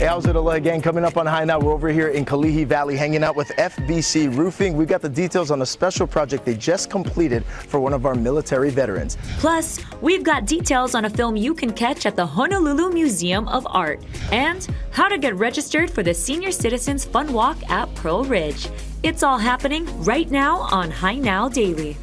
Hey, how's it, Aloha gang? Coming up on High Now, we're over here in Kalihi Valley hanging out with FBC Roofing. We got the details on a special project they just completed for one of our military veterans. Plus, we've got details on a film you can catch at the Honolulu Museum of Art and how to get registered for the Senior Citizens Fun Walk at Pearl Ridge. It's all happening right now on High Now Daily.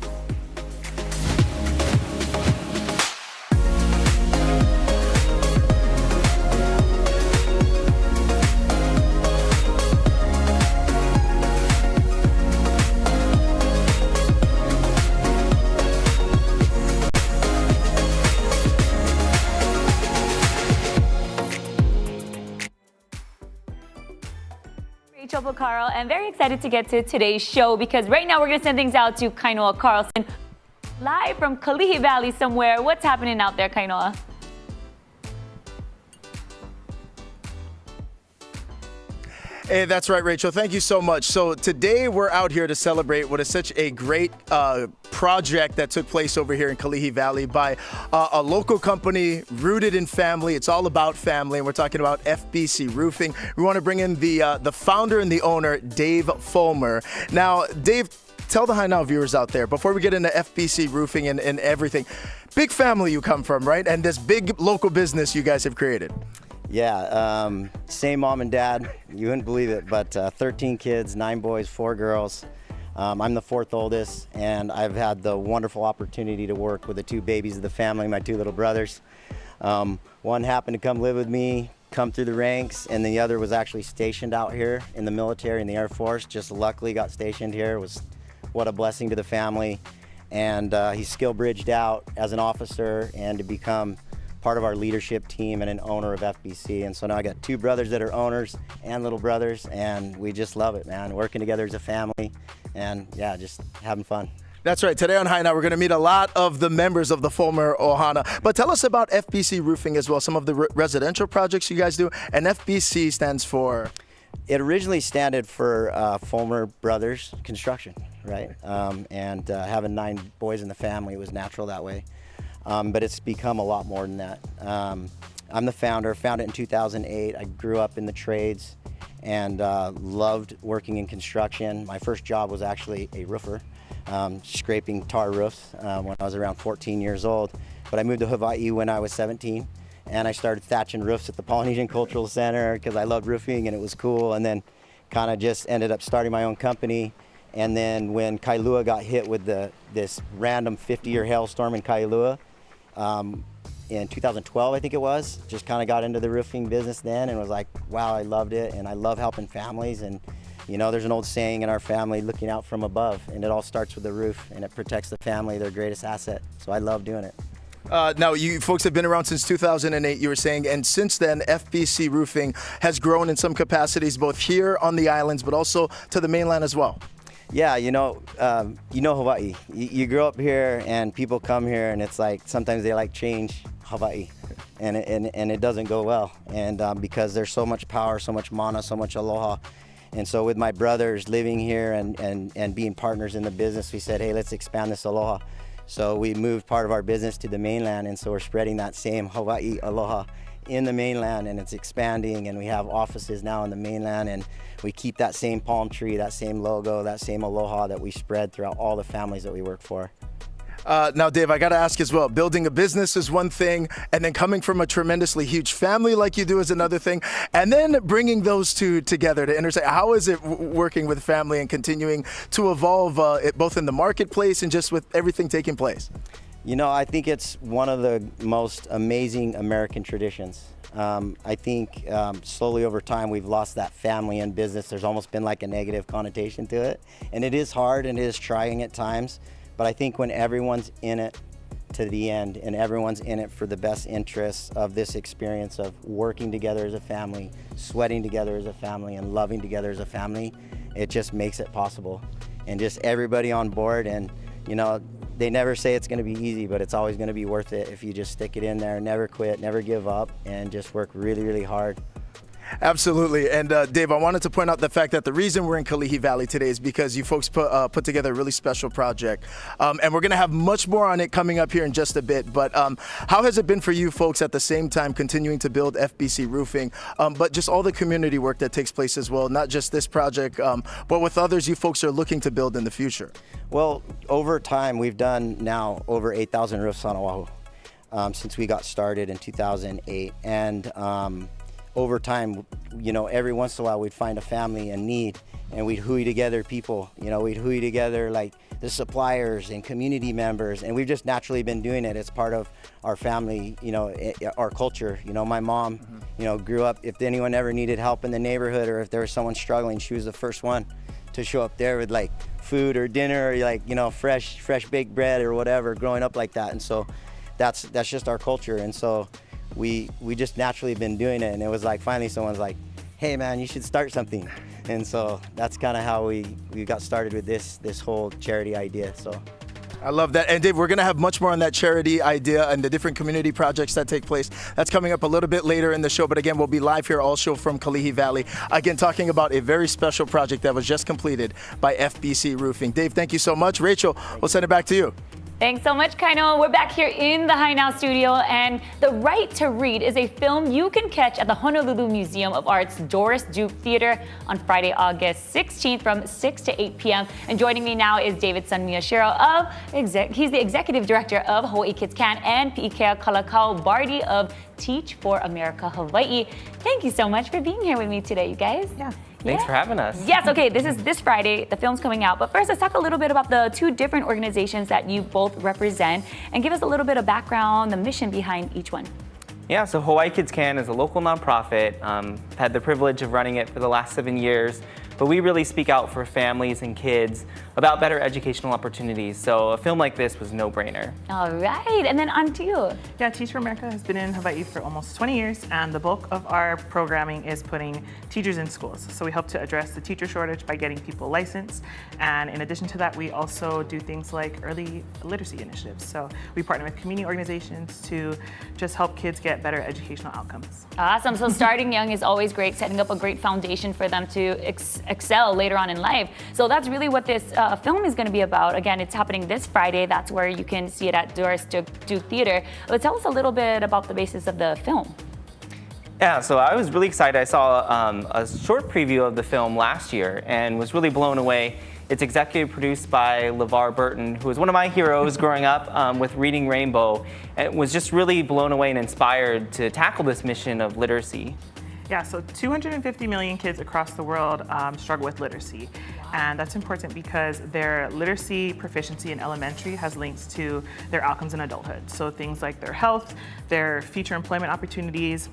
Carl, and very excited to get to today's show because right now we're going to send things out to Kainoa Carlson live from Kalihi Valley somewhere. What's happening out there, Kainoa? Hey, that's right, Rachel. Thank you so much. So today we're out here to celebrate what is such a great project that took place over here in Kalihi Valley by a local company rooted in family. It's all about family, and we're talking about FBC Roofing. We want to bring in the founder and the owner, Dave Fulmer. Now, Dave, tell the High Now viewers out there, before we get into FBC Roofing and everything, big family you come from, right? And this big local business you guys have created. Yeah, same mom and dad, you wouldn't believe it, but 13 kids, 9 boys, 4 girls. I'm the 4th oldest, and I've had the wonderful opportunity to work with the 2 babies of the family, my 2 little brothers. One happened to come live with me, come through the ranks, and the other was actually stationed out here in the military, in the Air Force. Just luckily got stationed here. What a blessing to the family. And he's skill bridged out as an officer and to become part of our leadership team and an owner of FBC. And so now I got 2 brothers that are owners and little brothers, and we just love it, man. Working together as a family and yeah, just having fun. That's right. Today on High Now, we're going to meet a lot of the members of the Fulmer Ohana. But tell us about FBC Roofing as well, some of the residential projects you guys do. And FBC stands for? It originally standed for Fulmer Brothers Construction, right? Having 9 boys in the family, it was natural that way. But it's become a lot more than that. I'm the founder, founded in 2008. I grew up in the trades and loved working in construction. My first job was actually a roofer, scraping tar roofs when I was around 14 years old. But I moved to Hawaii when I was 17, and I started thatching roofs at the Polynesian Cultural Center because I loved roofing and it was cool, and then kind of just ended up starting my own company. And then when Kailua got hit with this random 50-year hailstorm in Kailua, in 2012, I think it was, just kind of got into the roofing business then and was like, wow, I loved it, and I love helping families. And you know, there's an old saying in our family, looking out from above, and it all starts with the roof, and it protects the family, their greatest asset. So I love doing it. Now, you folks have been around since 2008, you were saying, and since then, FBC Roofing has grown in some capacities, both here on the islands, but also to the mainland as well. Yeah, you know Hawaii. You grow up here and people come here and it's like sometimes they like change Hawaii and it doesn't go well. And because there's so much power, so much mana, so much aloha. And so with my brothers living here and being partners in the business, we said, hey, let's expand this aloha. So we moved part of our business to the mainland, and so we're spreading that same Hawaii aloha in the mainland, and it's expanding, and we have offices now in the mainland, and we keep that same palm tree, that same logo, that same aloha that we spread throughout all the families that we work for. Now, Dave, I got to ask as well, building a business is one thing, and then coming from a tremendously huge family like you do is another thing, and then bringing those two together to intersect. How is it working with family and continuing to evolve both in the marketplace and just with everything taking place? You know, I think it's one of the most amazing American traditions. I think slowly over time we've lost that family and business. There's almost been like a negative connotation to it, and it is hard and it is trying at times. But I think when everyone's in it to the end and everyone's in it for the best interests of this experience of working together as a family, sweating together as a family, and loving together as a family, it just makes it possible. And just everybody on board, and you know, they never say it's going to be easy, but it's always going to be worth it if you just stick it in there, never quit, never give up, and just work really, really hard. Absolutely. And Dave, I wanted to point out the fact that the reason we're in Kalihi Valley today is because you folks put together a really special project. And we're going to have much more on it coming up here in just a bit. But how has it been for you folks at the same time continuing to build FBC roofing, but just all the community work that takes place as well, not just this project, but with others you folks are looking to build in the future? Well, over time, we've done now over 8,000 roofs on Oahu since we got started in 2008. And over time, you know, every once in a while we'd find a family in need and we'd hui together people, you know, we'd hui together like the suppliers and community members, and we've just naturally been doing it. It's part of our family, you know, our culture. You know, my mom, you know, grew up, if anyone ever needed help in the neighborhood or if there was someone struggling, she was the first one to show up there with like food or dinner or like, you know, fresh baked bread or whatever, growing up like that. And so that's just our culture. And so we just naturally been doing it, and it was like finally someone's like, hey man, you should start something. And so that's kind of how we got started with this whole charity idea. So I love that. And Dave, we're going to have much more on that charity idea and the different community projects that take place. That's coming up a little bit later in the show. But again, we'll be live here also from Kalihi Valley. Again, talking about a very special project that was just completed by FBC Roofing. Dave, thank you so much. Rachel, we'll send it back to you. Thanks so much, Kaino. We're back here in the High Now studio, and The Right to Read is a film you can catch at the Honolulu Museum of Art's Doris Duke Theater on Friday, August 16th from 6 to 8 p.m. And joining me now is Davidson Miyashiro he's the Executive Director of Hawaii Kids Can, and Pi'ikea Kalakau Bardi of Teach for America Hawaii. Thank you so much for being here with me today, you guys. Yeah. Thanks for having us. Yes, okay, this is this Friday. The film's coming out. But first, let's talk a little bit about the two different organizations that you both represent and give us a little bit of background, the mission behind each one. Yeah, so Hawaii Kids Can is a local nonprofit. Had the privilege of running it for the last 7 years. But we really speak out for families and kids about better educational opportunities. So a film like this was no brainer. All right, and then on to you. Yeah, Teach for America has been in Hawaii for almost 20 years, and the bulk of our programming is putting teachers in schools. So we hope to address the teacher shortage by getting people licensed. And in addition to that, we also do things like early literacy initiatives. So we partner with community organizations to just help kids get better educational outcomes. Awesome, so starting young is always great, setting up a great foundation for them to excel later on in life. So that's really what this film is going to be about. Again, it's happening this Friday. That's where you can see it at Doris Duke Theater. But tell us a little bit about the basis of the film. Yeah, so I was really excited. I saw a short preview of the film last year and was really blown away. It's executive produced by LeVar Burton, who was one of my heroes growing up with Reading Rainbow, and was just really blown away and inspired to tackle this mission of literacy. Yeah, so 250 million kids across the world struggle with literacy. And that's important because their literacy proficiency in elementary has links to their outcomes in adulthood. So things like their health, their future employment opportunities,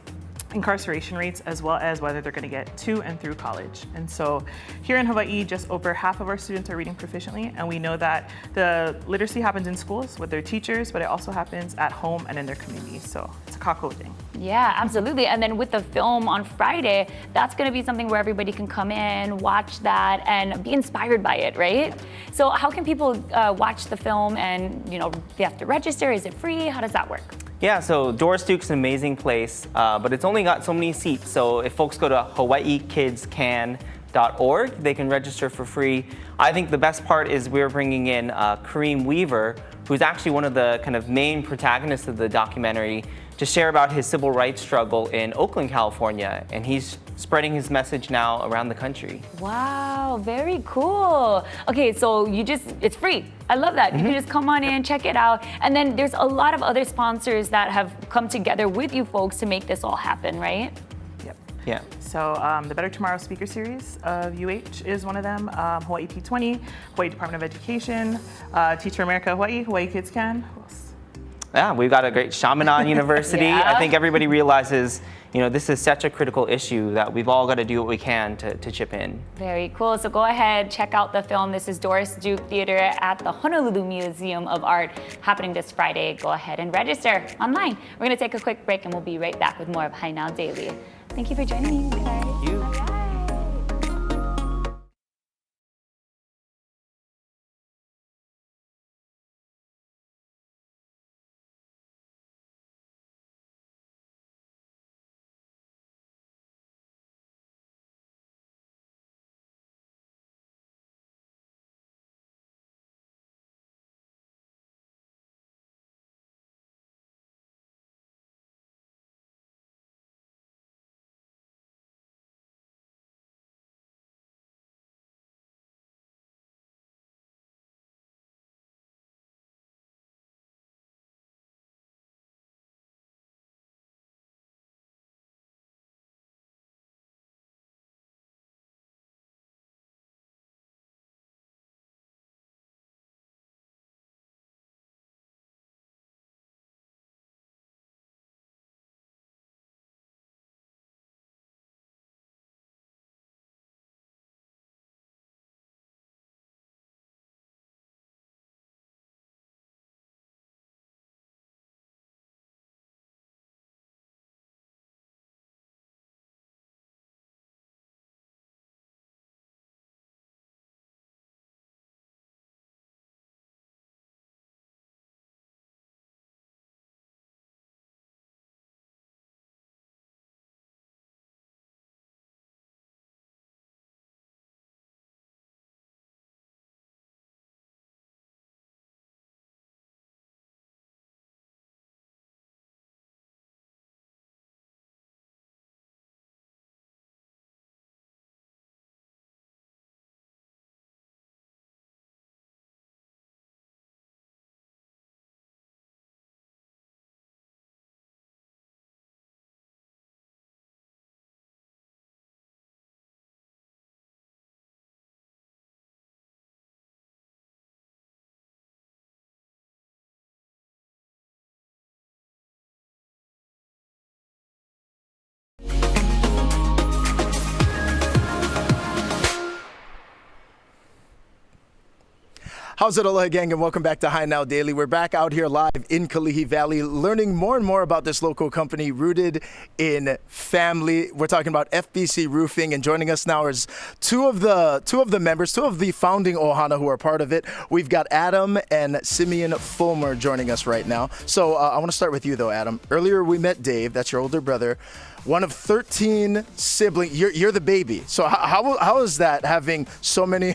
incarceration rates, as well as whether they're going to get to and through college. And so here in Hawaii, just over half of our students are reading proficiently, and we know that the literacy happens in schools with their teachers, but it also happens at home and in their communities. So it's a kako thing. Yeah, absolutely. And then with the film on Friday, that's going to be something where everybody can come in, watch that, and be inspired by it, right? So how can people watch the film, and you know, they have to register? Is it free? How does that work? Yeah, so Doris Duke's an amazing place, but it's only got so many seats. So if folks go to hawaiikidscan.org, they can register for free. I think the best part is we're bringing in Kareem Weaver, who's actually one of the kind of main protagonists of the documentary, to share about his civil rights struggle in Oakland, California. And he's spreading his message now around the country. Wow, very cool. Okay, so it's free. I love that. You can just come on in, check it out. And then there's a lot of other sponsors that have come together with you folks to make this all happen, right? Yep. Yeah. So the Better Tomorrow Speaker Series of UH is one of them. Hawaii P20, Hawaii Department of Education, Teach for America Hawaii, Hawaii Kids Can. Who else? Yeah, we've got a great Chaminade University. Yeah. I think everybody realizes, you know, this is such a critical issue that we've all got to do what we can to chip in. Very cool. So go ahead, check out the film. This is Doris Duke Theater at the Honolulu Museum of Art, happening this Friday. Go ahead and register online. We're going to take a quick break, and we'll be right back with more of High Now Daily. Thank you for joining me, guys. Thank you. All right. How's it, aloha gang, and welcome back to High Now Daily. We're back out here live in Kalihi Valley, learning more and more about this local company rooted in family. We're talking about FBC Roofing, and joining us now is two of the members, two of the founding ohana who are part of it. We've got Adam and Simeon Fulmer joining us right now. So I want to start with you though, Adam. Earlier we met Dave, that's your older brother. One of 13 siblings. You're the baby. So how is that, having so many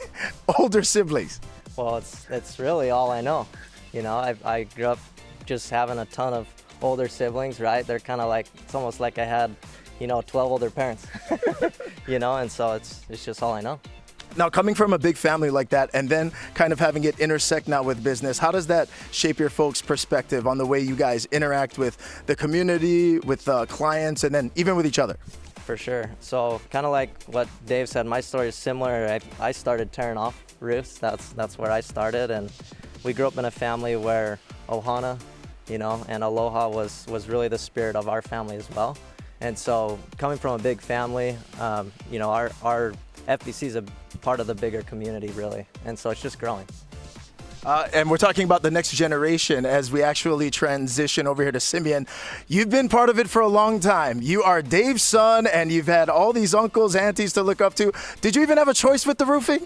older siblings? Well, it's really all I know. You know, I grew up just having a ton of older siblings, right? They're kind of like, it's almost like I had, 12 older parents, and so it's just all I know. Now, coming from a big family like that and then kind of having it intersect now with business, how does that shape your folks' perspective on the way you guys interact with the community, with clients, and then even with each other? For sure. So kind of like what Dave said, my story is similar. I started tearing off roofs. That's where I started, and we grew up in a family where ohana, and aloha was really the spirit of our family as well. And so coming from a big family, our FBC is a part of the bigger community, really, and so it's just growing. And we're talking about the next generation as we actually transition over here to Simeon. You've been part of it for a long time. You are Dave's son, and you've had all these uncles, aunties to look up to. Did you even have a choice with the roofing?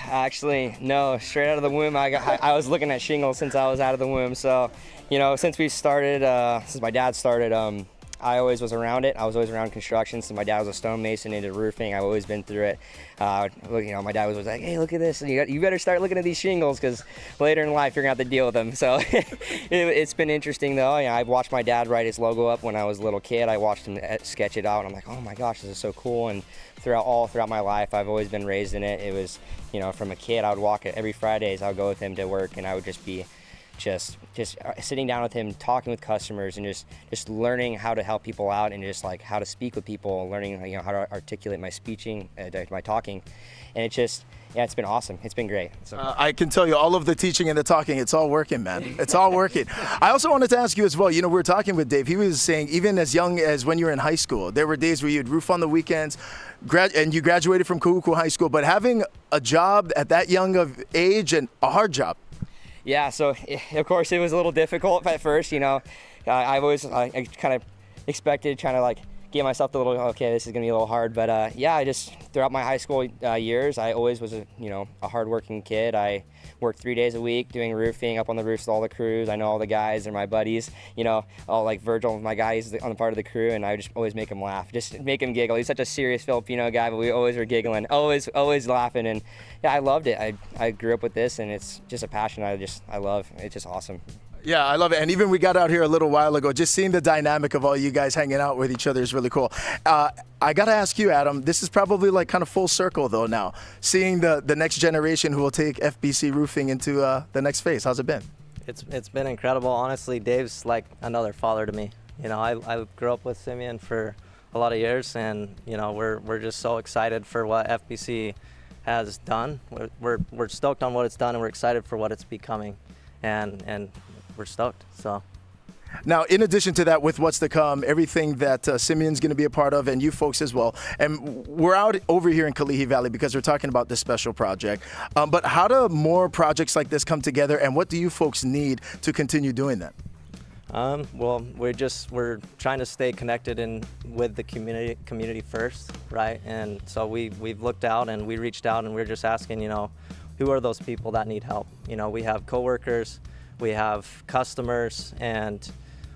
Actually, no. Straight out of the womb, I was looking at shingles since I was out of the womb. So, since my dad started, I always was around it. I was always around construction. Since my dad was a stonemason into roofing, I've always been through it. My dad was like, "Hey, look at this! You better start looking at these shingles because later in life you're gonna have to deal with them." So it's been interesting though. I've watched my dad write his logo up when I was a little kid. I watched him sketch it out, and I'm like, "Oh my gosh, this is so cool!" And throughout my life, I've always been raised in it. It was, from a kid, I would walk it every Fridays. I would go with him to work, and I would just be. Just sitting down with him, talking with customers, and just learning how to help people out, and just like how to speak with people, learning how to articulate my my talking, and it's been awesome. It's been great. So. I can tell you, all of the teaching and the talking, it's all working, man. It's all working. I also wanted to ask you as well. We were talking with Dave. He was saying even as young as when you were in high school, there were days where you'd roof on the weekends, and you graduated from Kahuku High School, but having a job at that young of age and a hard job. Yeah, so of course it was a little difficult at first, I kind of expected trying to like give myself the little, okay, this is gonna be a little hard, but I just, throughout my high school years, I always was a hardworking kid. I worked 3 days a week doing roofing up on the roofs with all the crews. I know all the guys, they're my buddies, all like Virgil, my guy, he's on the part of the crew, and I just always make him laugh, just make him giggle. He's such a serious Filipino guy, but we always were giggling, always laughing, and yeah, I loved it. I grew up with this, and it's just a passion I love. It's just awesome. Yeah, I love it. And even we got out here a little while ago, just seeing the dynamic of all you guys hanging out with each other is really cool. I got to ask you, Adam, this is probably like kind of full circle though now, seeing the next generation who will take FBC Roofing into the next phase. How's it been? It's been incredible. Honestly, Dave's like another father to me. I grew up with Simeon for a lot of years, and we're just so excited for what FBC has done. We're stoked on what it's done, and we're excited for what it's becoming, and we're stoked. So. Now, in addition to that, with what's to come, everything that Simeon's going to be a part of, and you folks as well, and we're out over here in Kalihi Valley because we're talking about this special project. But how do more projects like this come together, and what do you folks need to continue doing that? Well, we're trying to stay connected with the community first, right? And so we've looked out and we reached out and we're just asking, who are those people that need help? We have coworkers, we have customers, and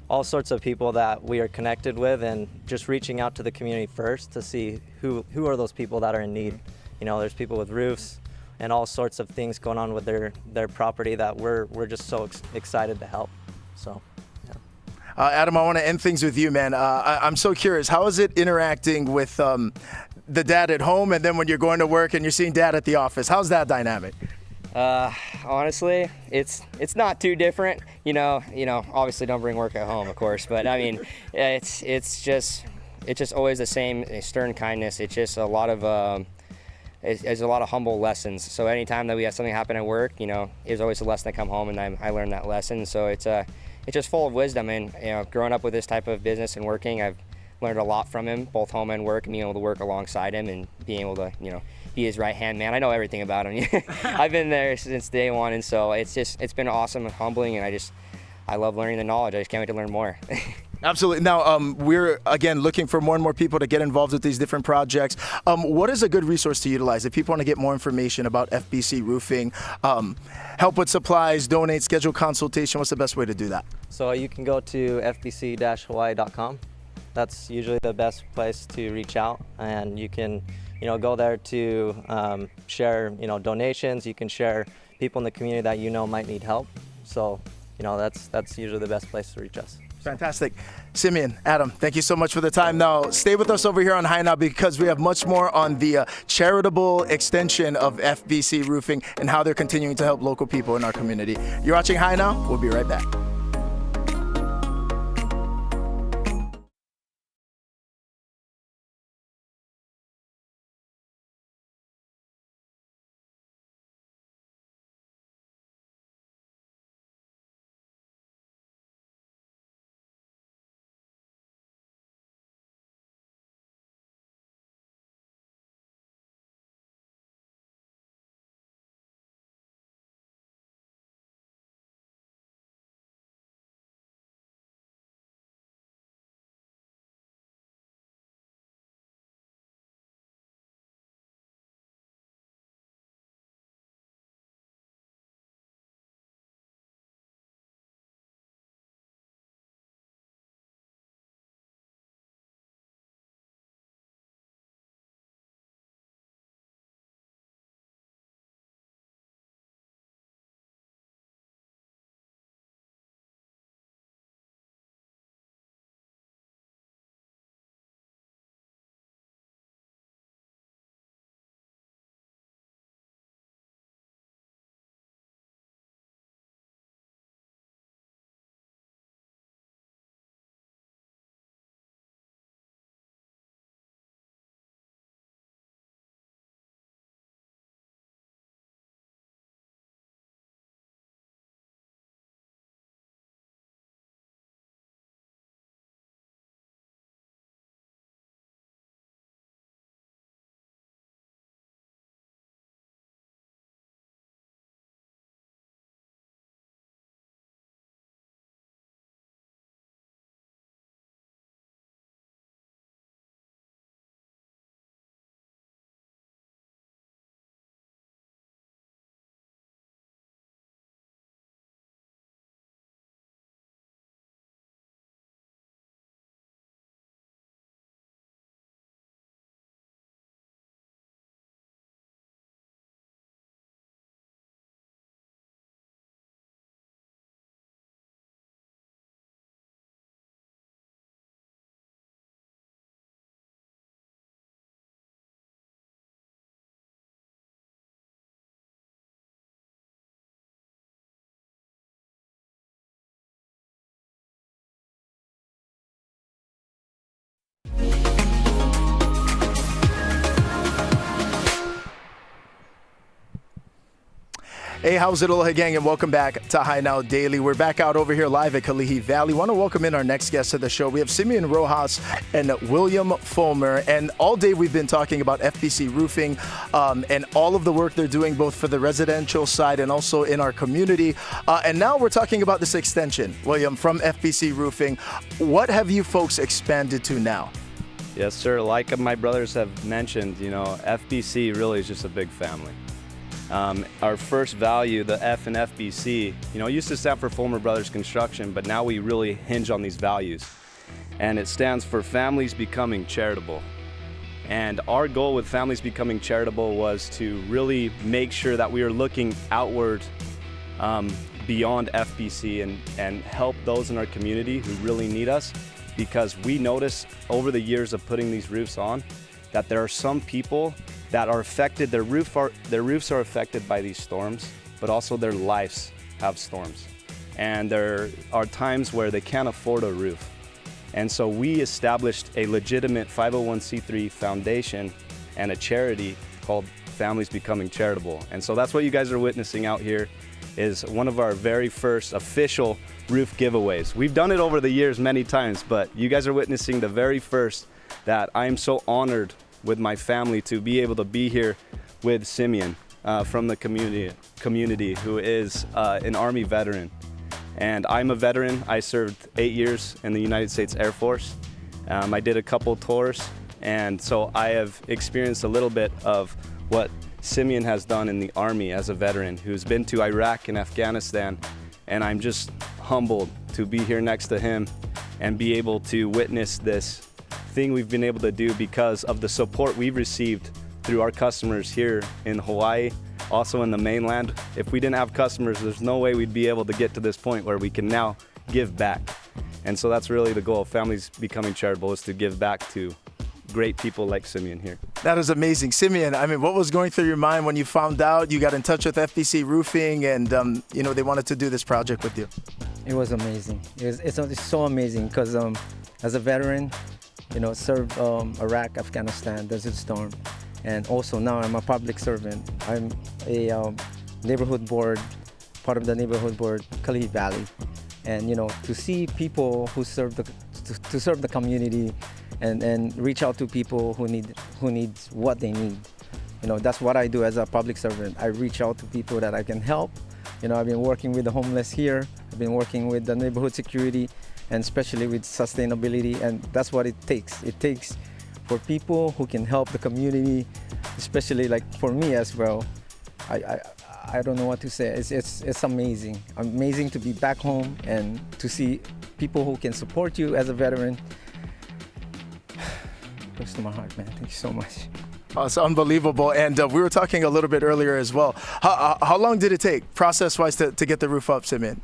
all sorts of people that we are connected with, and just reaching out to the community first to see who are those people that are in need. There's people with roofs and all sorts of things going on with their property that we're just so excited to help. So. Adam, I want to end things with you, man. I'm so curious. How is it interacting with the dad at home, and then when you're going to work and you're seeing dad at the office? How's that dynamic? Honestly, it's not too different. Obviously don't bring work at home, of course, but I mean, it's just always the same stern kindness. It's just a lot of there's a lot of humble lessons. So anytime that we have something happen at work, there's always a lesson that come home, and I learned that lesson. So it's just full of wisdom. And growing up with this type of business and working, I've learned a lot from him, both home and work, and being able to work alongside him and being able to be his right hand man. I know everything about him. I've been there since day one, and so it's been awesome and humbling, and I love learning the knowledge. I just can't wait to learn more. Absolutely. Now, we're, again, looking for more and more people to get involved with these different projects. What is a good resource to utilize if people want to get more information about FBC roofing, help with supplies, donate, schedule consultation? What's the best way to do that? So you can go to fbc-hawaii.com. That's usually the best place to reach out, and you can, go there to share, donations. You can share people in the community that might need help. So, that's usually the best place to reach us. Fantastic. Simeon, Adam, thank you so much for the time. Now, stay with us over here on High Now because we have much more on the charitable extension of FBC Roofing and how they're continuing to help local people in our community. You're watching High Now. We'll be right back. Hey, how's it, Aloha gang, and welcome back to High Now Daily. We're back out over here live at Kalihi Valley. Want to welcome in our next guest of the show. We have Simeon Rojas and William Fulmer, and all day we've been talking about FBC Roofing and all of the work they're doing both for the residential side and also in our community. And now we're talking about this extension, William, from FBC Roofing. What have you folks expanded to now? Yes, sir. Like my brothers have mentioned, FBC really is just a big family. Our first value, the F in FBC, used to stand for Fulmer Brothers Construction, but now we really hinge on these values. And it stands for Families Becoming Charitable. And our goal with Families Becoming Charitable was to really make sure that we are looking outward beyond FBC and help those in our community who really need us, because we notice over the years of putting these roofs on that there are some people that are affected, their roofs are affected by these storms, but also their lives have storms. And there are times where they can't afford a roof. And so we established a legitimate 501c3 foundation and a charity called Families Becoming Charitable. And so that's what you guys are witnessing out here, is one of our very first official roof giveaways. We've done it over the years many times, but you guys are witnessing the very first that I am so honored with my family to be able to be here with Simeon from the community who is an Army veteran. And I'm a veteran. I served 8 years in the United States Air Force. I did a couple tours, and so I have experienced a little bit of what Simeon has done in the Army as a veteran who's been to Iraq and Afghanistan, and I'm just humbled to be here next to him and be able to witness this thing we've been able to do because of the support we've received through our customers here in Hawaii, also in the mainland. If we didn't have customers, there's no way we'd be able to get to this point where we can now give back. And so that's really the goal of Families Becoming Charitable, is to give back to great people like Simeon here. That is amazing. Simeon, I mean, what was going through your mind when you found out you got in touch with FBC Roofing and, you know, they wanted to do this project with you? It was amazing. It's so amazing because as a veteran, you know, served Iraq, Afghanistan, Desert Storm, and also now I'm a public servant. I'm a neighborhood board, part of the neighborhood board, Kalihi Valley. And, you know, to see people who serve to serve the community and reach out to people who needs what they need. You know, that's what I do as a public servant. I reach out to people that I can help. You know, I've been working with the homeless here. I've been working with the neighborhood security, and especially with sustainability, and that's what it takes. It takes for people who can help the community, especially like for me as well. I don't know what to say. It's amazing. Amazing to be back home and to see people who can support you as a veteran. Close to my heart, man. Thank you so much. Oh, it's unbelievable. And we were talking a little bit earlier as well. How long did it take, process-wise, to get the roof up, Simeon?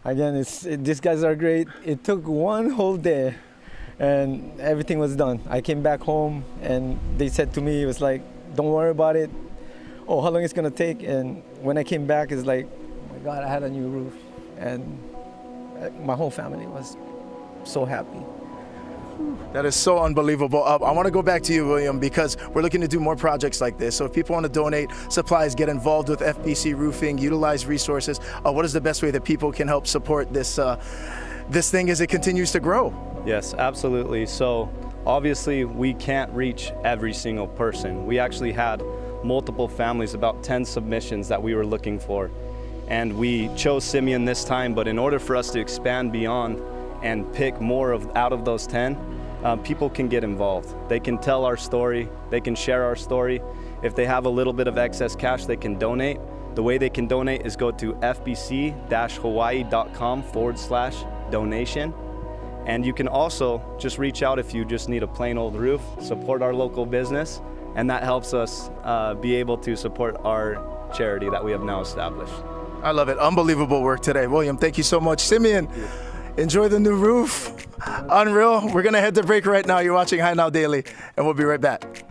Again, these guys are great. It took one whole day, and everything was done. I came back home, and they said to me, it was like, don't worry about it. Oh, how long it's gonna take? And when I came back, it's like, oh my God, I had a new roof. And my whole family was so happy. That is so unbelievable. I want to go back to you, William, because we're looking to do more projects like this. So if people want to donate supplies, get involved with FBC Roofing, utilize resources, what is the best way that people can help support this thing as it continues to grow? Yes, absolutely. So obviously we can't reach every single person. We actually had multiple families, about 10 submissions that we were looking for. And we chose Simeon this time, but in order for us to expand beyond and pick more out of those 10, people can get involved. They can tell our story, they can share our story. If they have a little bit of excess cash, they can donate. The way they can donate is go to fbc-hawaii.com/donation. And you can also just reach out if you just need a plain old roof, support our local business, and that helps us be able to support our charity that we have now established. I love it. Unbelievable work today. William, thank you so much. Simeon, enjoy the new roof. Unreal. We're going to head to break right now. You're watching High Now Daily, and we'll be right back.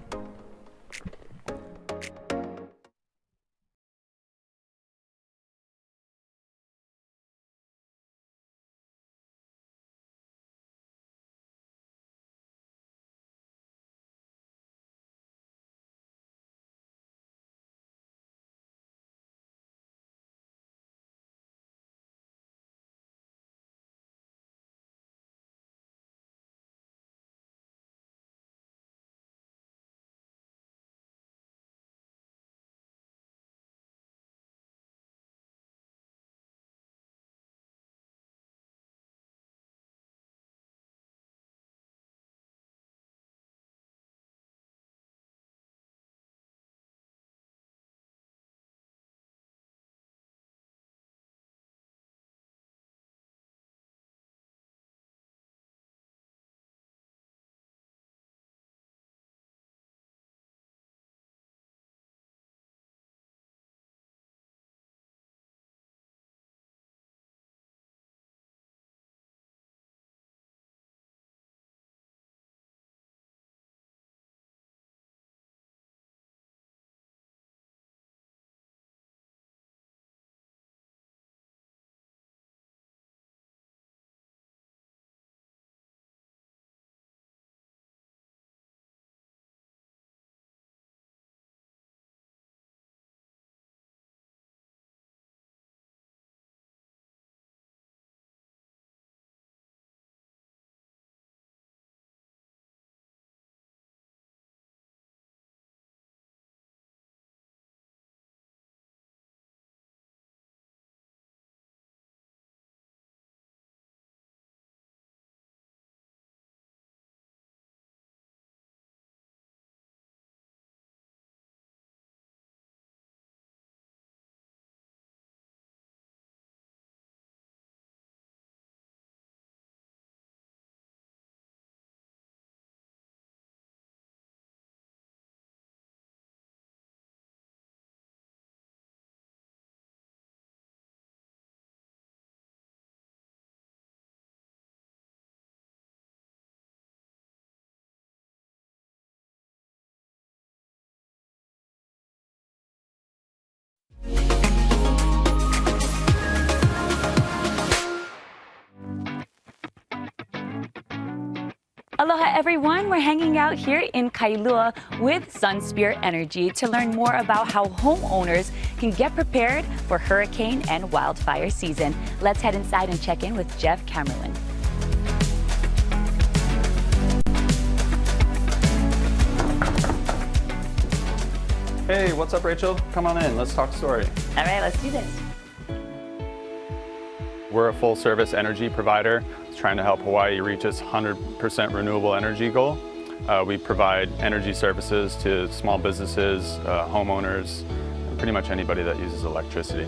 Aloha everyone, we're hanging out here in Kailua with Sunsphere Energy to learn more about how homeowners can get prepared for hurricane and wildfire season. Let's head inside and check in with Jeff Camerlin. Hey, what's up, Rachel? Come on in, let's talk story. All right, let's do this. We're a full-service energy provider trying to help Hawaii reach its 100% renewable energy goal. We provide energy services to small businesses, homeowners, and pretty much anybody that uses electricity.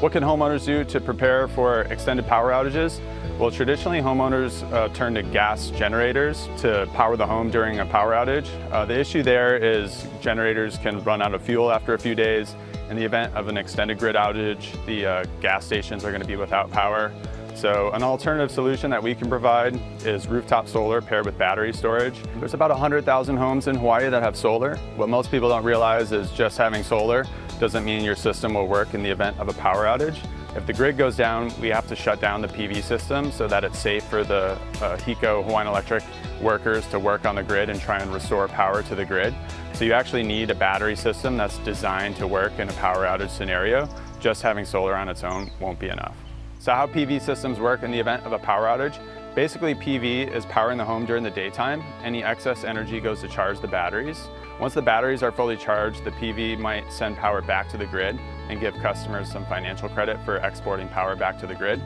What can homeowners do to prepare for extended power outages? Well, traditionally, homeowners turn to gas generators to power the home during a power outage. The issue there is generators can run out of fuel after a few days. In the event of an extended grid outage, the gas stations are going to be without power. So an alternative solution that we can provide is rooftop solar paired with battery storage. There's about 100,000 homes in Hawaii that have solar. What most people don't realize is just having solar doesn't mean your system will work in the event of a power outage. If the grid goes down, we have to shut down the PV system so that it's safe for the HECO Hawaiian Electric workers to work on the grid and try and restore power to the grid. So you actually need a battery system that's designed to work in a power outage scenario. Just having solar on its own won't be enough. So how PV systems work in the event of a power outage? Basically, PV is powering the home during the daytime. Any excess energy goes to charge the batteries. Once the batteries are fully charged, the PV might send power back to the grid and give customers some financial credit for exporting power back to the grid.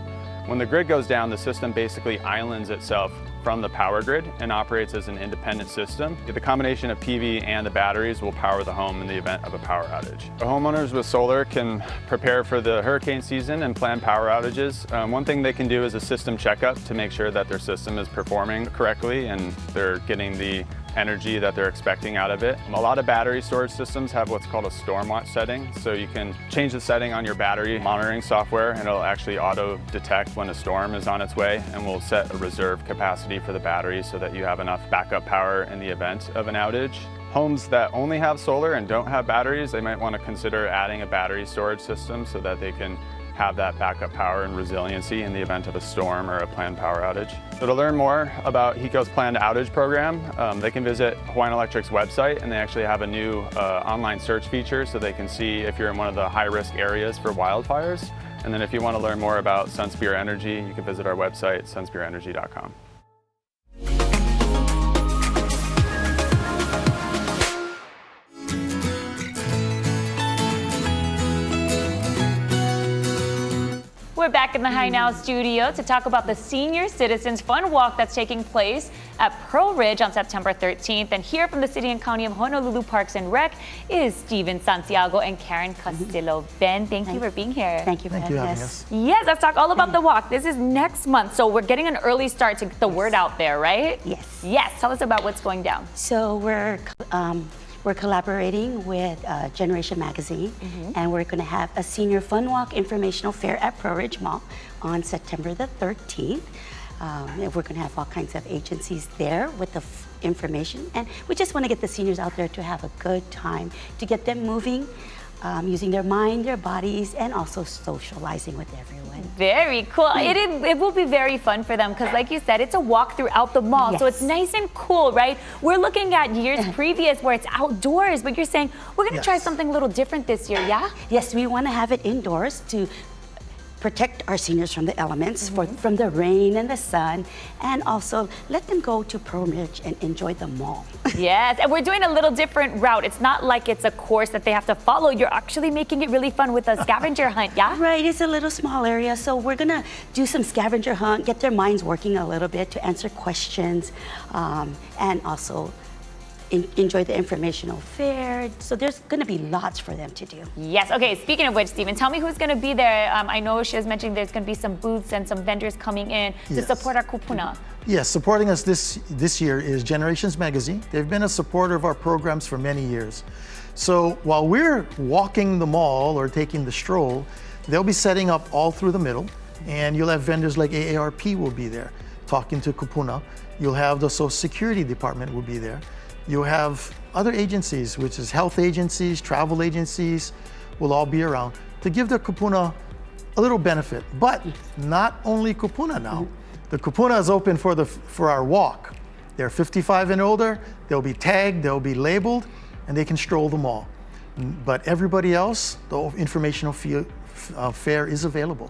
When the grid goes down, the system basically islands itself from the power grid and operates as an independent system. The combination of PV and the batteries will power the home in the event of a power outage. Homeowners with solar can prepare for the hurricane season and plan power outages. One thing they can do is a system checkup to make sure that their system is performing correctly and they're getting the energy that they're expecting out of it. A lot of battery storage systems have what's called a storm watch setting. So you can change the setting on your battery monitoring software and it'll actually auto detect when a storm is on its way and will set a reserve capacity for the battery so that you have enough backup power in the event of an outage. Homes that only have solar and don't have batteries, they might want to consider adding a battery storage system so that they can have that backup power and resiliency in the event of a storm or a planned power outage. So to learn more about HECO's planned outage program, they can visit Hawaiian Electric's website, and they actually have a new online search feature so they can see if you're in one of the high-risk areas for wildfires. And then if you want to learn more about Sunsphere Energy, you can visit our website, sunsphereenergy.com. We're back in the High Now studio to talk about the Senior Citizens Fun Walk that's taking place at Pearl Ridge on September 13th. And here from the City and County of Honolulu Parks and Rec is Steven Santiago and Karen Castillo. Ben, thank you for being here. Thank you for having us. Yes, let's talk all about the walk. This is next month, so we're getting an early start to get the word out there, right? Yes. Yes, tell us about what's going down. So we're collaborating with Generation Magazine, and we're going to have a senior fun walk informational fair at Pearl Ridge Mall on September the 13th. And we're going to have all kinds of agencies there with the information, and we just want to get the seniors out there to have a good time, to get them moving, using their mind, their bodies, and also socializing with everyone. Very cool. It will be very fun for them because, like you said, it's a walk throughout the mall. Yes. So it's nice and cool, right? We're looking at years previous where it's outdoors, but you're saying we're going to try something a little different this year, yeah? Yes, we want to have it indoors to protect our seniors from the elements, from the rain and the sun, and also let them go to Pearl Ridge and enjoy the mall. Yes, and we're doing a little different route. It's not like it's a course that they have to follow. You're actually making it really fun with a scavenger hunt, yeah? Right, it's a little small area, so we're gonna do some scavenger hunt, get their minds working a little bit to answer questions, and also enjoy the informational fair. So there's going to be lots for them to do. Yes. Okay. Speaking of which, Stephen, tell me who's going to be there. I know she was mentioning there's going to be some booths and some vendors coming in to support our kupuna. Yes, supporting us this year is Generations Magazine. They've been a supporter of our programs for many years. So while we're walking the mall or taking the stroll, they'll be setting up all through the middle, and you'll have vendors like AARP will be there talking to kupuna. You'll have the Social Security Department will be there. You'll have other agencies, which is health agencies, travel agencies, will all be around to give the kupuna a little benefit. But not only kupuna now. The kupuna is open for our walk. They're 55 and older, they'll be tagged, they'll be labeled, and they can stroll the mall. But everybody else, the informational fair is available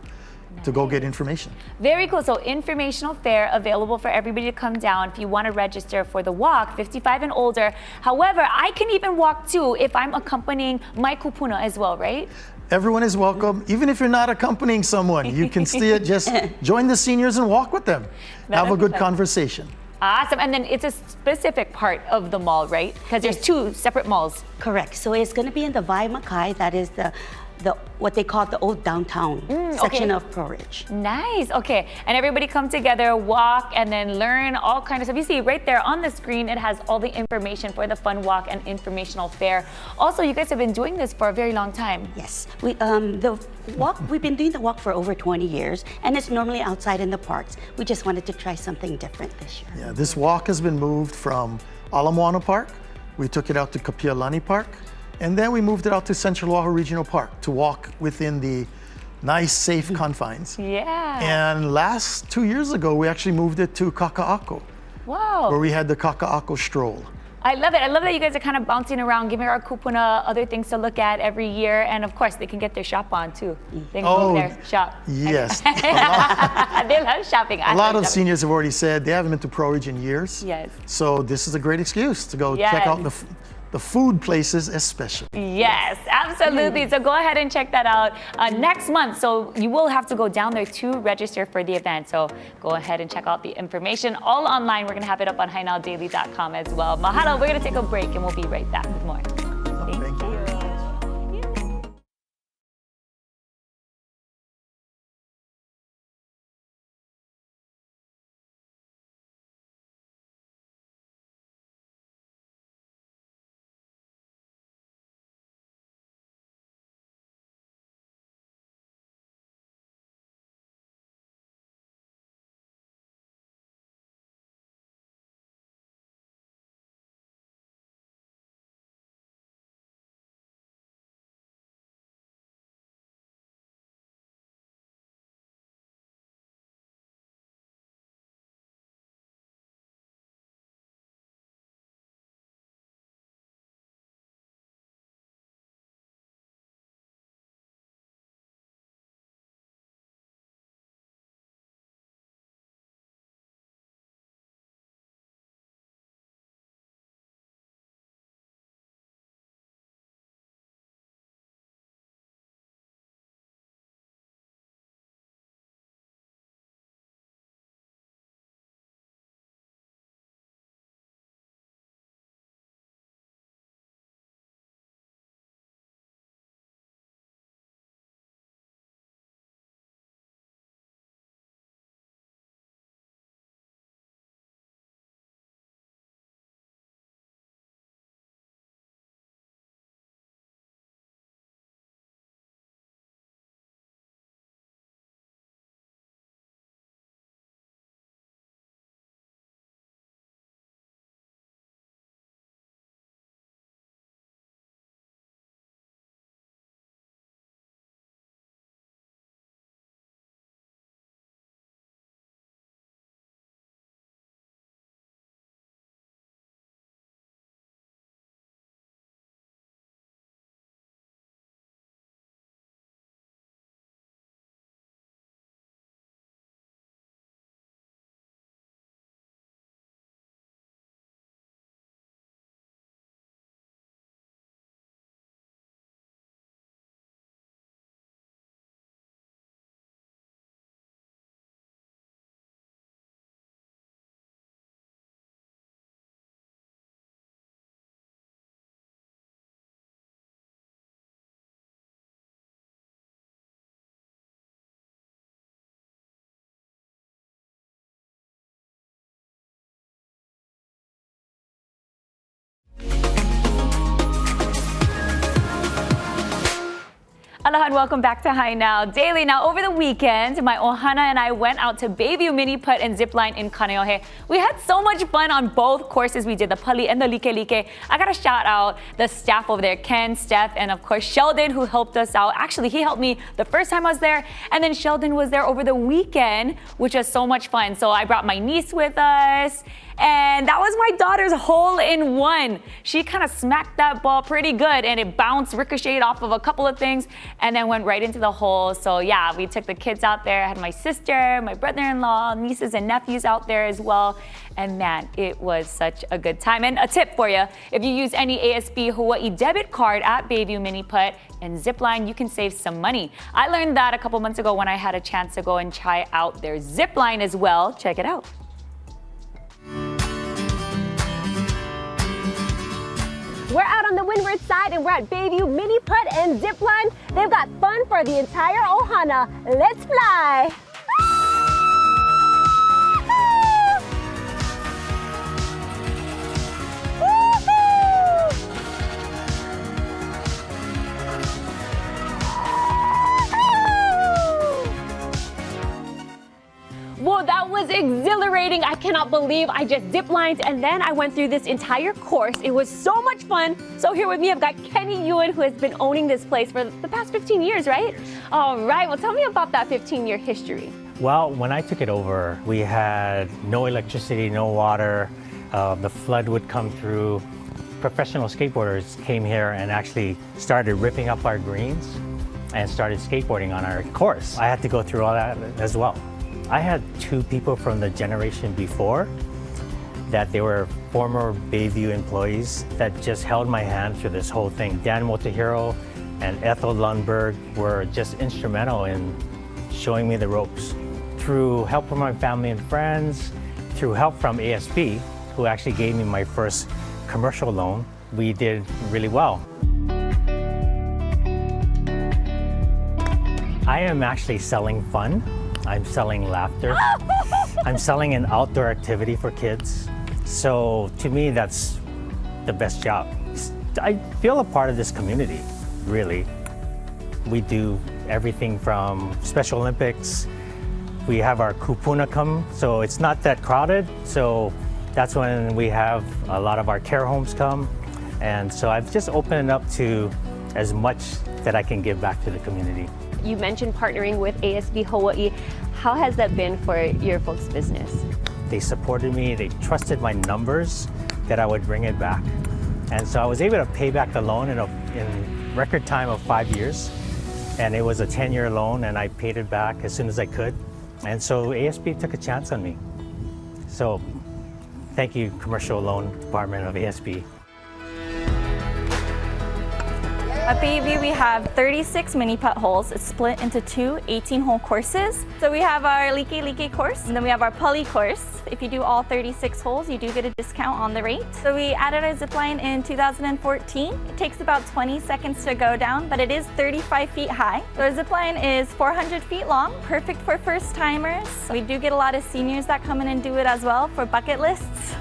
to go get information. Very cool. So informational fair available for everybody to come down if you want to register for the walk, 55 and older. However, I can even walk too if I'm accompanying my kupuna as well, right? Everyone is welcome. Even if you're not accompanying someone, you can still just join the seniors and walk with them. Have a good conversation. Awesome. And then it's a specific part of the mall, right? Because there's two separate malls. Correct. So it's going to be in the Vai Makai. That is the what they call the old downtown section of Pro Ridge. Nice. Okay. And everybody come together, walk, and then learn all kinds of stuff. You see right there on the screen, it has all the information for the fun walk and informational fair. Also, you guys have been doing this for a very long time. Yes. We've been doing the walk for over 20 years, and it's normally outside in the parks. We just wanted to try something different this year. Yeah, this walk has been moved from Ala Moana Park. We took it out to Kapiolani Park. And then we moved it out to Central Oahu Regional Park to walk within the nice, safe confines. Yeah. And 2 years ago, we actually moved it to Kaka'ako, Wow. where we had the Kaka'ako stroll. I love it. I love that you guys are kind of bouncing around, giving our kupuna other things to look at every year. And of course, they can get their shop on too. They can go there, shop. Yes. They love shopping. A lot of seniors have already said they haven't been to Pro Ridge in years. Yes. So this is a great excuse to go check out the food places especially. Yes, absolutely. So go ahead and check that out next month. So you will have to go down there to register for the event. So go ahead and check out the information all online. We're going to have it up on HiNowDaily.com as well. Mahalo, we're going to take a break and we'll be right back with more. Thank you. Aloha and welcome back to High Now Daily. Now, over the weekend, my ohana and I went out to Bayview Mini Putt and Zipline in Kaneohe. We had so much fun on both courses. We did the pali and the like. I gotta shout out the staff over there, Ken, Steph, and of course Sheldon, who helped us out. Actually, he helped me the first time I was there, and then Sheldon was there over the weekend, which was so much fun. So I brought my niece with us, and that was my daughter's hole-in-one. She kind of smacked that ball pretty good, and it bounced, ricocheted off of a couple of things, and then went right into the hole. So yeah, we took the kids out there. I had my sister, my brother-in-law, nieces and nephews out there as well. And man, it was such a good time. And a tip for you, if you use any ASB Hawaii debit card at Bayview Mini Putt and Zipline, you can save some money. I learned that a couple months ago when I had a chance to go and try out their Zipline as well. Check it out. We're out on the windward side and we're at Bayview Mini Putt and Zipline. They've got fun for the entire ohana. Let's fly! Whoa, that was exhilarating. I cannot believe I just ziplined and then I went through this entire course. It was so much fun. So here with me, I've got Kenny Ewan, who has been owning this place for the past 15 years, right? All right, well, tell me about that 15-year history. Well, when I took it over, we had no electricity, no water. The flood would come through. Professional skateboarders came here and actually started ripping up our greens and started skateboarding on our course. I had to go through all that as well. I had two people from the generation before that they were former Bayview employees that just held my hand through this whole thing. Dan Motahiro and Ethel Lundberg were just instrumental in showing me the ropes. Through help from my family and friends, through help from ASB, who actually gave me my first commercial loan, we did really well. I am actually selling fun. I'm selling laughter. I'm selling an outdoor activity for kids. So to me, that's the best job. I feel a part of this community, really. We do everything from Special Olympics. We have our kupuna come, so it's not that crowded. So that's when we have a lot of our care homes come. And so I've just opened up to as much that I can give back to the community. You mentioned partnering with ASB Hawaii. How has that been for your folks' business? They supported me, they trusted my numbers that I would bring it back. And so I was able to pay back the loan in record time of 5 years. And it was a 10-year loan and I paid it back as soon as I could. And so ASB took a chance on me. So thank you, Commercial Loan Department of ASB. At Bayview, we have 36 mini putt holes. It's split into two 18-hole courses. So we have our like course, and then we have our pali course. If you do all 36 holes, you do get a discount on the rate. So we added our zip line in 2014. It takes about 20 seconds to go down, but it is 35 feet high. So our zip line is 400 feet long, perfect for first timers. We do get a lot of seniors that come in and do it as well for bucket lists.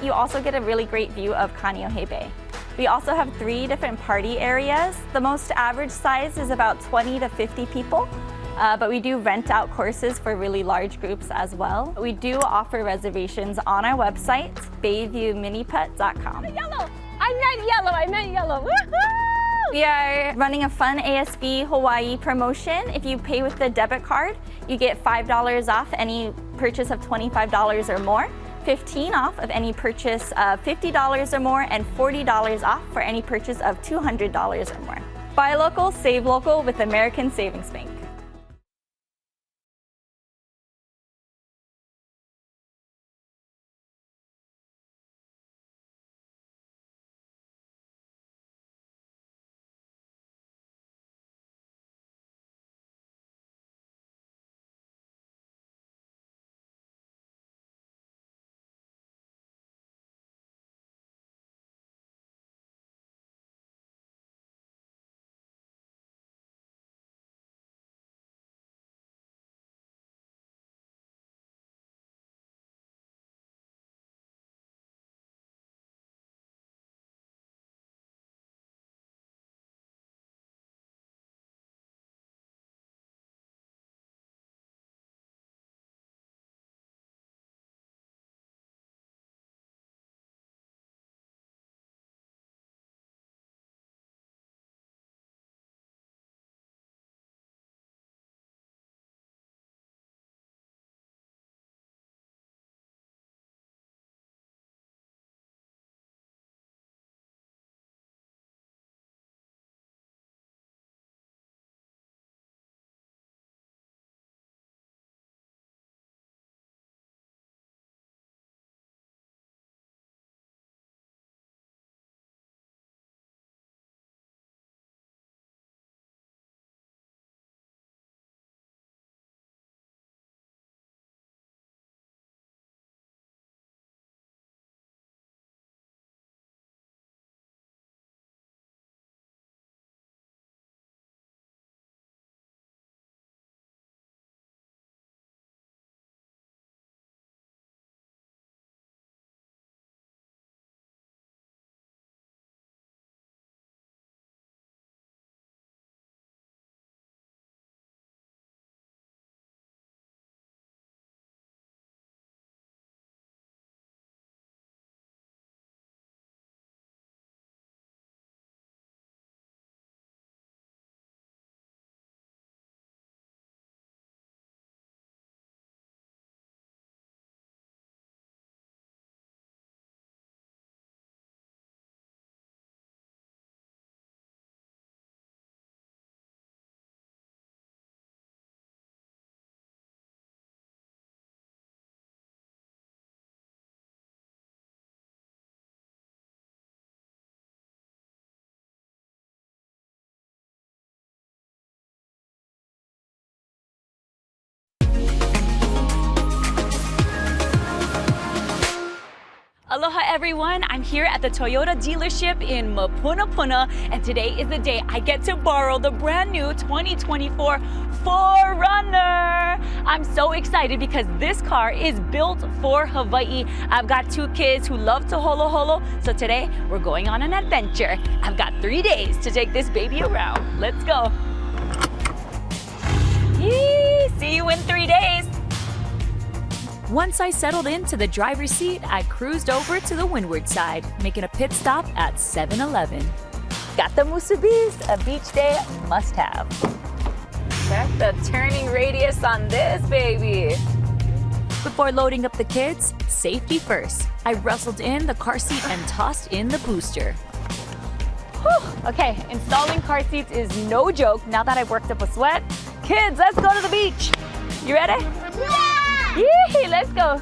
You also get a really great view of Kaneohe Bay. We also have 3 different party areas. The most average size is about 20 to 50 people, but we do rent out courses for really large groups as well. We do offer reservations on our website, bayviewminiputt.com. Yellow! I meant yellow! Woohoo! We are running a fun ASB Hawaii promotion. If you pay with the debit card, you get $5 off any purchase of $25 or more. 15 off of any purchase of $50 or more, and $40 off for any purchase of $200 or more. Buy local, save local with American Savings Bank. Aloha everyone, I'm here at the Toyota dealership in Mapunapuna, and today is the day I get to borrow the brand new 2024 4Runner. I'm so excited because this car is built for Hawaii. I've got 2 kids who love to holo holo, so today we're going on an adventure. I've got 3 days to take this baby around. Let's go. Yee, see you in 3 days. Once I settled into the driver's seat, I cruised over to the windward side, making a pit stop at 7-Eleven. Got the musubis, a beach day must-have. Check the turning radius on this baby. Before loading up the kids, safety first. I rustled in the car seat and tossed in the booster. Whew. Okay, installing car seats is no joke now that I've worked up a sweat. Kids, let's go to the beach. You ready? Yeah! Yee, let's go.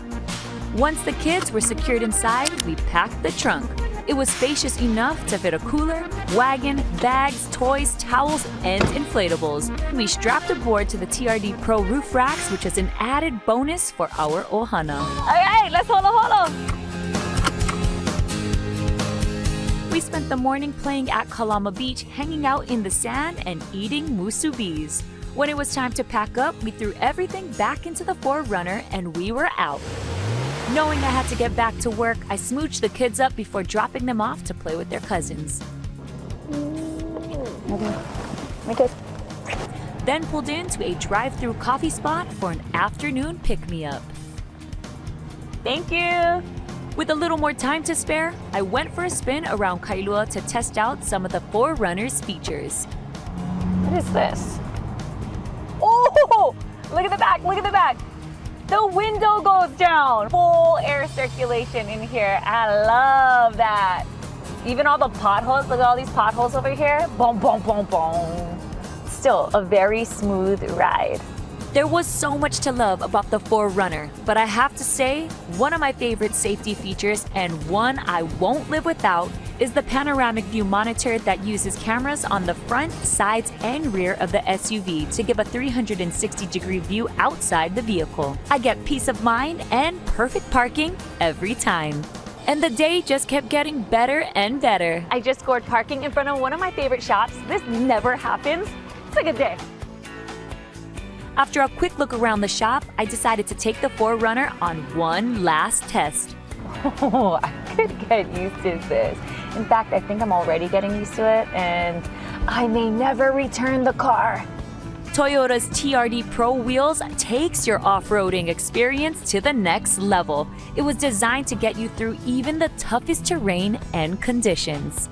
Once the kids were secured inside, we packed the trunk. It was spacious enough to fit a cooler, wagon, bags, toys, towels, and inflatables. We strapped a board to the TRD Pro roof racks, which is an added bonus for our ohana. All right, let's holo holo. We spent the morning playing at Kalama Beach, hanging out in the sand and eating musubis. When it was time to pack up, we threw everything back into the 4Runner and we were out. Knowing I had to get back to work, I smooched the kids up before dropping them off to play with their cousins. Then pulled into a drive-through coffee spot for an afternoon pick-me-up. Thank you. With a little more time to spare, I went for a spin around Kailua to test out some of the 4Runner's features. What is this? Oh, look at the back, look at the back. The window goes down. Full air circulation in here. I love that. Even all the potholes, look at all these potholes over here. Boom, boom, boom, boom. Still a very smooth ride. There was so much to love about the 4Runner, but I have to say, one of my favorite safety features and one I won't live without is the panoramic view monitor that uses cameras on the front, sides, and rear of the SUV to give a 360-degree view outside the vehicle. I get peace of mind and perfect parking every time. And the day just kept getting better and better. I just scored parking in front of one of my favorite shops. This never happens. It's a good day. After a quick look around the shop, I decided to take the 4Runner on one last test. Oh, I could get used to this. In fact, I think I'm already getting used to it, and I may never return the car. Toyota's TRD Pro wheels takes your off-roading experience to the next level. It was designed to get you through even the toughest terrain and conditions.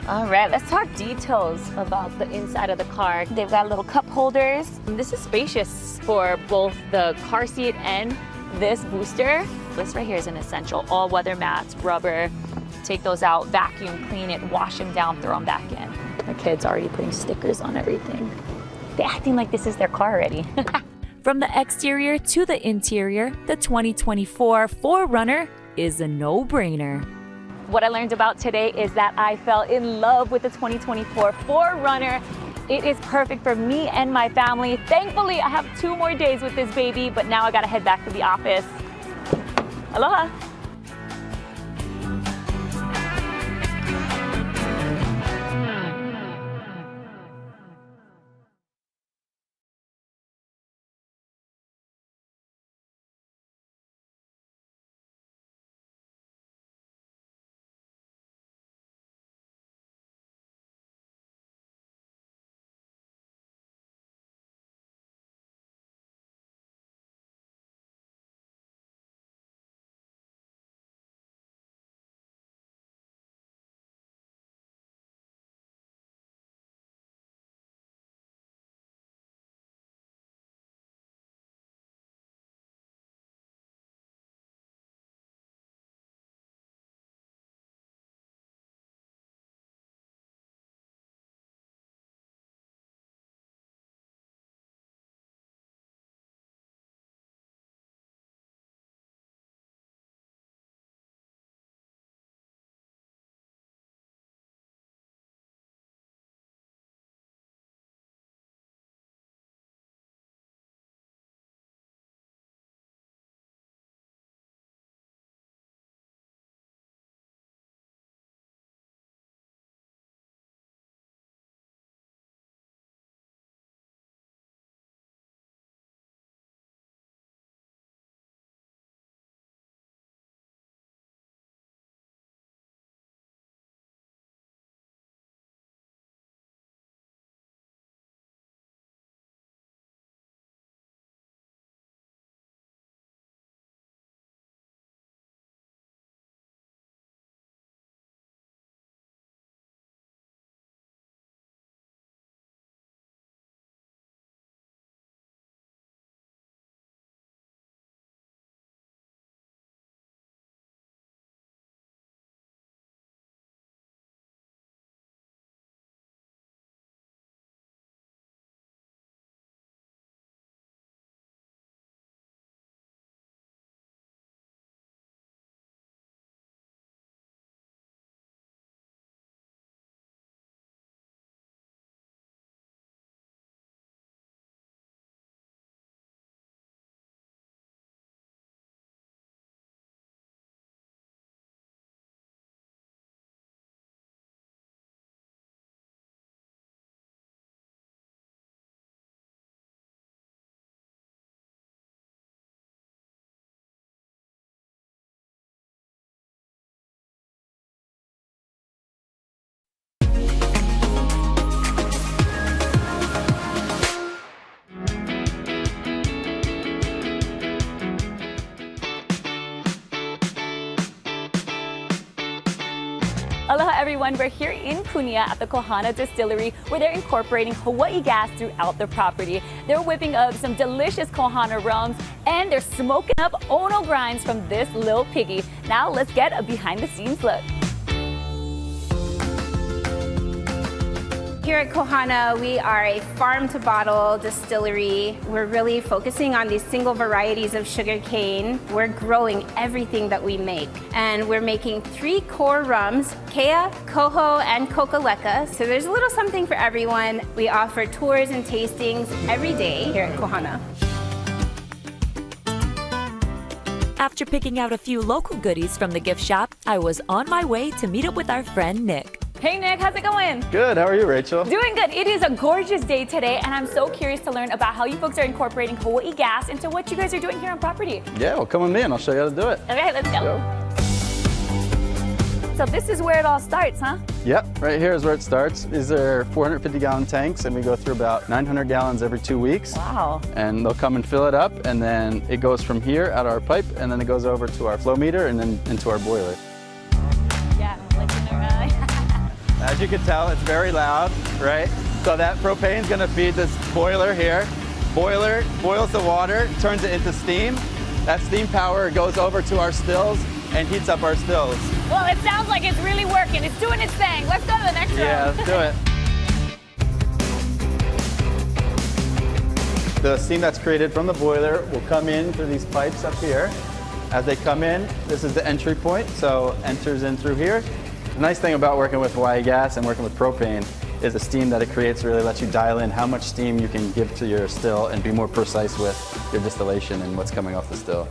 All right, let's talk details about the inside of the car. They've got little cup holders. This is spacious for both the car seat and this booster. This right here is an essential. All weather mats, rubber. Take those out, vacuum, clean it, wash them down, throw them back in. The kids already putting stickers on everything. They're acting like this is their car already. From the exterior to the interior, the 2024 4Runner is a no-brainer. What I learned about today is that I fell in love with the 2024 4Runner. It is perfect for me and my family. Thankfully, I have 2 more days with this baby, but now I gotta head back to the office. Aloha. Aloha everyone, we're here in Kunia at the Kohana Distillery where they're incorporating Hawaii gas throughout their property. They're whipping up some delicious Kohana rums and they're smoking up Ono grinds from this little piggy. Now let's get a behind the scenes look. Here at Kohana, we are a farm-to-bottle distillery. We're really focusing on these single varieties of sugarcane. We're growing everything that we make. And we're making 3 core rums, Kea, Koho, and Kokaleka. So there's a little something for everyone. We offer tours and tastings every day here at Kohana. After picking out a few local goodies from the gift shop, I was on my way to meet up with our friend Nick. Hey Nick, how's it going? Good, how are you, Rachel? Doing good. It is a gorgeous day today and I'm so curious to learn about how you folks are incorporating Hawaii gas into what you guys are doing here on property. Yeah, well come with me and I'll show you how to do it. Okay, let's go. So this is where it all starts, huh? Yep, right here is where it starts. These are 450-gallon tanks and we go through about 900 gallons every 2 weeks. Wow. And they'll come and fill it up and then it goes from here out our pipe and then it goes over to our flow meter and then into our boiler. Yeah, like As you can tell, it's very loud, right? So that propane is going to feed this boiler here. Boiler boils the water, turns it into steam. That steam power goes over to our stills and heats up our stills. Well, it sounds like it's really working. It's doing its thing. Let's go to the next room. Yeah, let's do it. The steam that's created from the boiler will come in through these pipes up here. As they come in, this is the entry point, so enters in through here. The nice thing about working with Hawaii gas and working with propane is the steam that it creates really lets you dial in how much steam you can give to your still and be more precise with your distillation and what's coming off the still.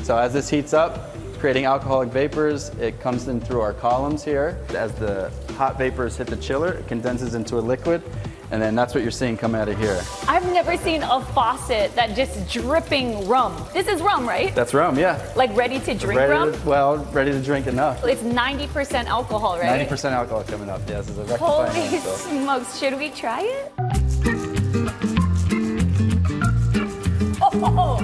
So as this heats up, creating alcoholic vapors, it comes in through our columns here. As the hot vapors hit the chiller, it condenses into a liquid, and then that's what you're seeing come out of here. I've never seen a faucet that just dripping rum. This is rum, right? That's rum, yeah. Like ready to drink rum? Ready to drink enough. It's 90% alcohol, right? 90% alcohol coming up, yes. It's a rectifying Holy one, so. smokes, should we try it? Oh!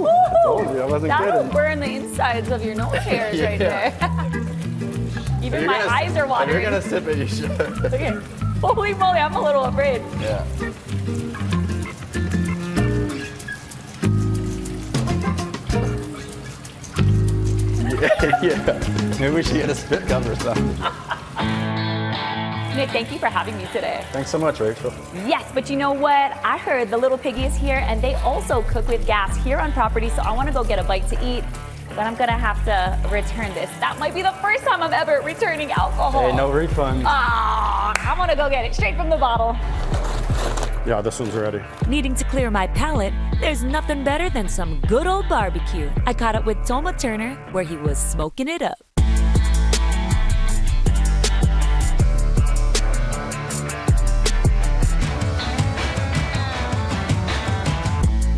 I told you, I wasn't That'll kidding. burn the insides of your nose hairs right Yeah. there. Even my eyes are watering. If you're gonna sip it, you should. Okay. Holy moly, I'm a little afraid. Yeah. Yeah. Maybe we should get a spit gun or something. Nick, thank you for having me today. Thanks so much, Rachel. Yes, but you know what? I heard the little piggy is here and they also cook with gas here on property, so I want to go get a bite to eat. But I'm gonna have to return this. That might be the first time I'm ever returning alcohol. Hey, no refund. Ah, I'm gonna go get it straight from the bottle. Yeah, this one's ready. Needing to clear my palate, there's nothing better than some good old barbecue. I caught up with Toma Turner where he was smoking it up.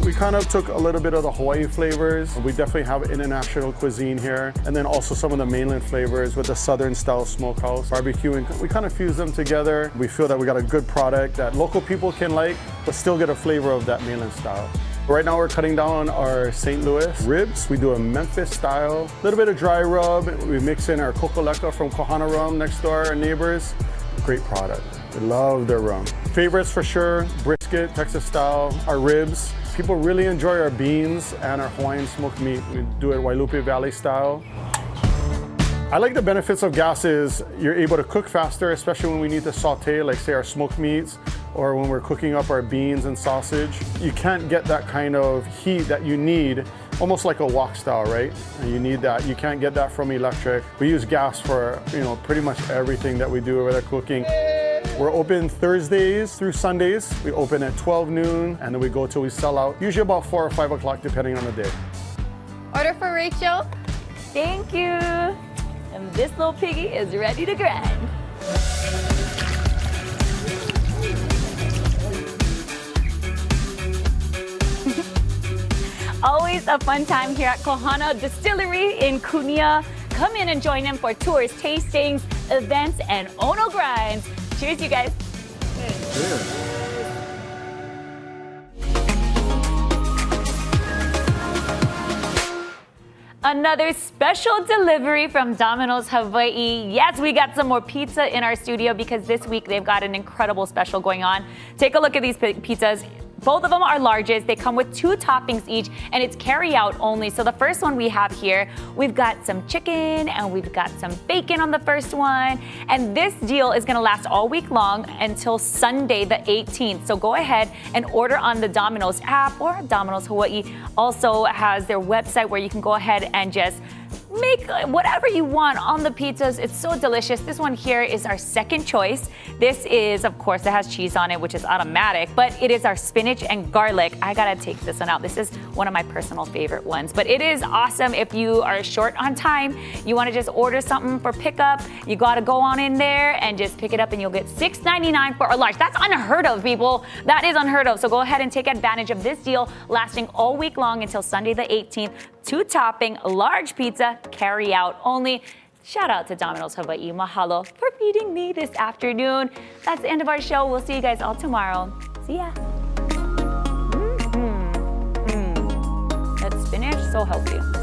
We kind of took a little bit of the Hawaii flavors. We definitely have international cuisine here. And then also some of the mainland flavors with the Southern style smokehouse barbecue. And we kind of fuse them together. We feel that we got a good product that local people can like, but still get a flavor of that mainland style. Right now we're cutting down our St. Louis ribs. We do a Memphis style, a little bit of dry rub. We mix in our Kokoleka from Kohana Rum next door, our neighbors. Great product. We love their rum. Favorites for sure, brisket, Texas style, our ribs. People really enjoy our beans and our Hawaiian smoked meat. We do it Wailupe Valley style. I like the benefits of gas is you're able to cook faster, especially when we need to saute, like say our smoked meats, or when we're cooking up our beans and sausage. You can't get that kind of heat that you need, almost like a wok style, right? And you need that. You can't get that from electric. We use gas for, pretty much everything that we do over there cooking. We're open Thursdays through Sundays. We open at 12 noon and then we go till we sell out, usually about 4 or 5 o'clock depending on the day. Order for Rachel. Thank you. And this little piggy is ready to grind. Always a fun time here at Kohana Distillery in Kunia. Come in and join them for tours, tastings, events, and Ono grinds. Cheers, you guys. Cheers. Another special delivery from Domino's Hawaii. Yes, we got some more pizza in our studio because this week they've got an incredible special going on. Take a look at these pizzas. Both of them are largest. They come with 2 toppings each, and it's carry out only. So the first one we have here, we've got some chicken and we've got some bacon on the first one. And this deal is gonna last all week long until Sunday the 18th. So go ahead and order on the Domino's app, or Domino's Hawaii also has their website where you can go ahead and just make whatever you want on the pizzas. It's so delicious. This one here is our second choice. This is, of course, it has cheese on it, which is automatic, but it is our spinach and garlic. I gotta take this one out. This is one of my personal favorite ones, but it is awesome if you are short on time. You wanna just order something for pickup. You gotta go on in there and just pick it up and you'll get $6.99 for a large. That's unheard of, people. That is unheard of. So go ahead and take advantage of this deal lasting all week long until Sunday the 18th. 2-topping, large pizza, carry out only. Shout out to Domino's Hawaii. Mahalo for feeding me this afternoon. That's the end of our show. We'll see you guys all tomorrow. See ya. That spinach, so healthy.